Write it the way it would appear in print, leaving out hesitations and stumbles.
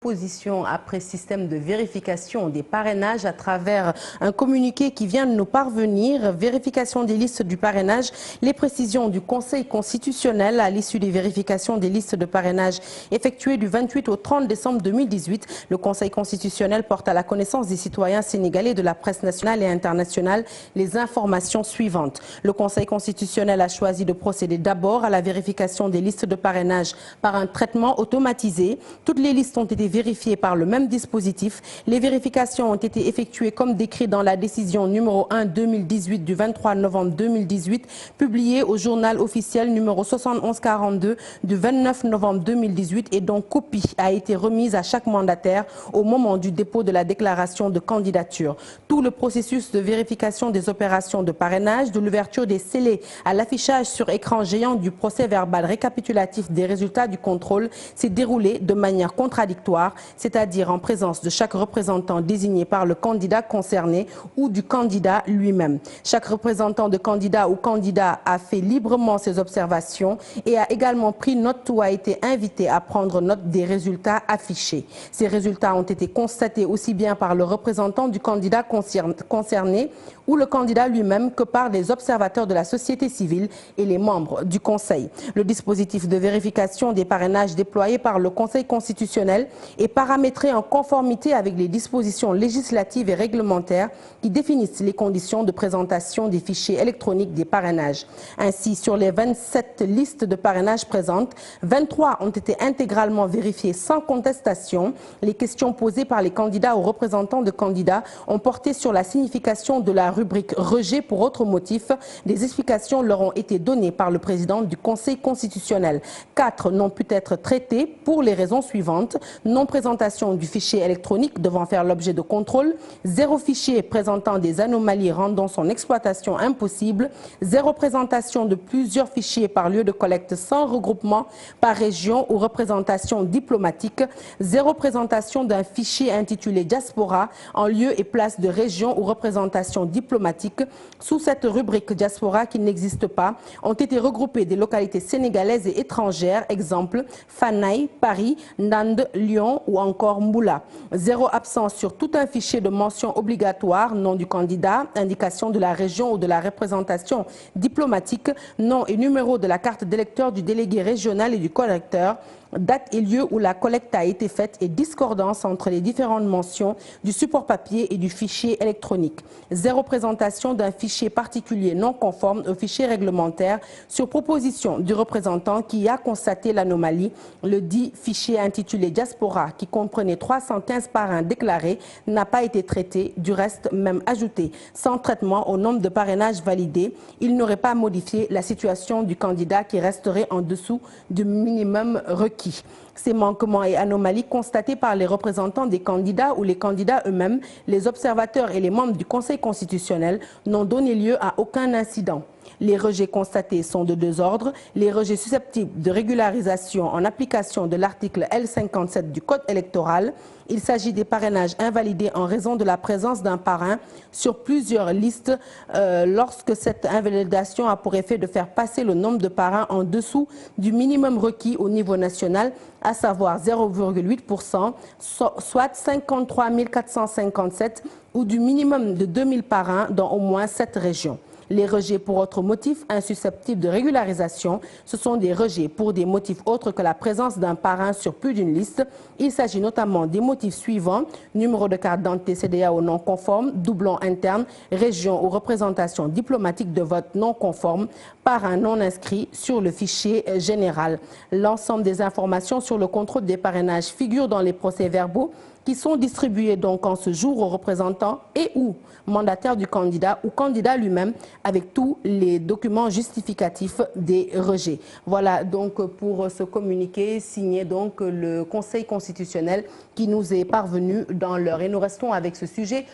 dispositions après système de vérification des parrainages à travers un communiqué qui vient de nous parvenir. Vérification des listes du parrainage, les précisions du Conseil constitutionnel à l'issue des vérifications des listes de parrainage effectuées du 28 au 30 décembre 2018. Le Conseil constitutionnel porte à la connaissance des citoyens sénégalais de la presse nationale et internationale les informations suivantes. Le Conseil constitutionnel a choisi de procéder d'abord à la vérification des listes de parrainage par un traitement automatisé. Toutes les listes ont été vérifiées par le même dispositif. Les vérifications ont été effectuées comme décrit dans la décision numéro 1/2018 du 23 novembre 2018, publiée au journal officiel numéro 7142 du 29 novembre 2018 et dont copie a été remise à chaque mandataire au moment du dépôt de la déclaration de candidature. Tout le processus de vérification des opérations de parrainage, de l'ouverture des scellés à l'affichage sur écran géant du procès verbal récapitulatif des résultats du contrôle s'est déroulé de manière contradictoire, c'est-à-dire en présence de chaque représentant désigné par le candidat concerné ou du candidat lui-même. Chaque représentant de candidat ou candidat a fait librement ses observations et a également pris note ou a été invité à prendre note des résultats affichés. Ces résultats ont été constatés aussi bien par le représentant du candidat concerné ou le candidat lui-même que par les observateurs de la société civile et les membres du Conseil. Le dispositif de vérification des parrainages déployé par le Conseil constitutionnel est paramétré en conformité avec les dispositions législatives et réglementaires qui définissent les conditions de présentation des fichiers électroniques des parrainages. Ainsi, sur les 27 listes de parrainage présentes, 23 ont été intégralement vérifiées sans contestation. Les questions posées par les candidats ou représentants de candidats ont porté sur la signification de la rubrique « Rejet pour autre motif ». Des explications leur ont été données par le président du Conseil constitutionnel. 4 n'ont pu être traités pour les raisons suivantes. Non-présentation du fichier électronique devant faire l'objet de contrôle, 0 fichier présentant des anomalies rendant son exploitation impossible, 0 présentation de plusieurs fichiers par lieu de collecte sans regroupement par région ou représentation diplomatique, 0 présentation d'un fichier intitulé Diaspora en lieu et place de région ou représentation diplomatique. Sous cette rubrique Diaspora qui n'existe pas, ont été regroupées des localités sénégalaises et étrangères, exemple Fanaï, Paris, Nande, Lyon ou encore Moula. 0 absence sur tout un fichier de mention obligatoire, nom du candidat, indication de la région ou de la représentation diplomatique, nom et numéro de la carte d'électeur du délégué régional et du collecteur, date et lieu où la collecte a été faite et discordance entre les différentes mentions du support papier et du fichier électronique. 0 présentation d'un fichier particulier non conforme au fichier réglementaire sur proposition du représentant qui a constaté l'anomalie. Le dit fichier intitulé Diaspora, qui comprenait 315 parrains déclarés, n'a pas été traité, du reste même ajouté sans traitement au nombre de parrainages validés. Il n'aurait pas modifié la situation du candidat qui resterait en dessous du minimum requis. Ces manquements et anomalies constatés par les représentants des candidats ou les candidats eux-mêmes, les observateurs et les membres du Conseil constitutionnel n'ont donné lieu à aucun incident. Les rejets constatés sont de 2 ordres. Les rejets susceptibles de régularisation en application de l'article L57 du Code électoral. Il s'agit des parrainages invalidés en raison de la présence d'un parrain sur plusieurs listes lorsque cette invalidation a pour effet de faire passer le nombre de parrains en dessous du minimum requis au niveau national, à savoir 0,8%, soit 53 457 ou du minimum de 2000 parrains dans au moins 7 régions. Les rejets pour autres motifs insusceptibles de régularisation, ce sont des rejets pour des motifs autres que la présence d'un parrain sur plus d'une liste. Il s'agit notamment des motifs suivants: numéro de carte d'identité CEDEAO non conforme, doublon interne, région ou représentation diplomatique de vote non conforme, parrain non inscrit sur le fichier général. L'ensemble des informations sur le contrôle des parrainages figurent dans les procès-verbaux qui sont distribués donc en ce jour aux représentants et ou mandataires du candidat ou candidat lui-même avec tous les documents justificatifs des rejets. Voilà donc pour ce communiqué signé donc le Conseil constitutionnel qui nous est parvenu dans l'heure. Et nous restons avec ce sujet.